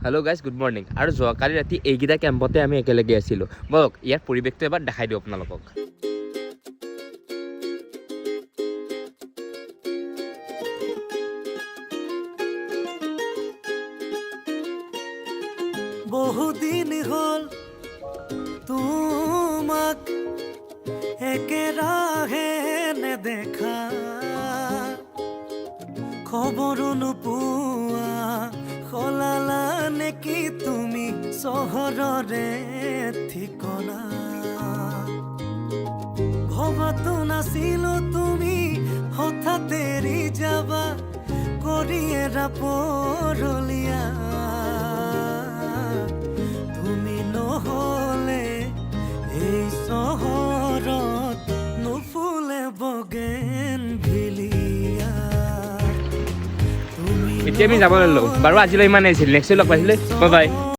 hello' guys good morning আৰু যোৱাকালি ৰাতি এইকেইটা কেম্পতে আমি একেলগে আছিলোঁ বলক ইয়াৰ পৰিৱেশটো এবাৰ দেখাই দিওঁ আপোনালোকক বহুদিন হ'ল তোমাক একেৰাহে নেদেখা খবৰো নোপোৱা সলালা নেকি তুমি চহৰৰে ঠিকনা ভবাতো নাছিলো তুমি হঠাৎ এৰি যাবা কৰি এৰা পৰলীয়া তুমি নহ'লে এই চহৰত নুফুলে বগেন ভিলিয়া এতিয়া আমি যাব ল'লোঁ বাৰু আজিলৈ ইমানেই আছিল নেক্সট লগ পাইছিলোঁ বাই বাই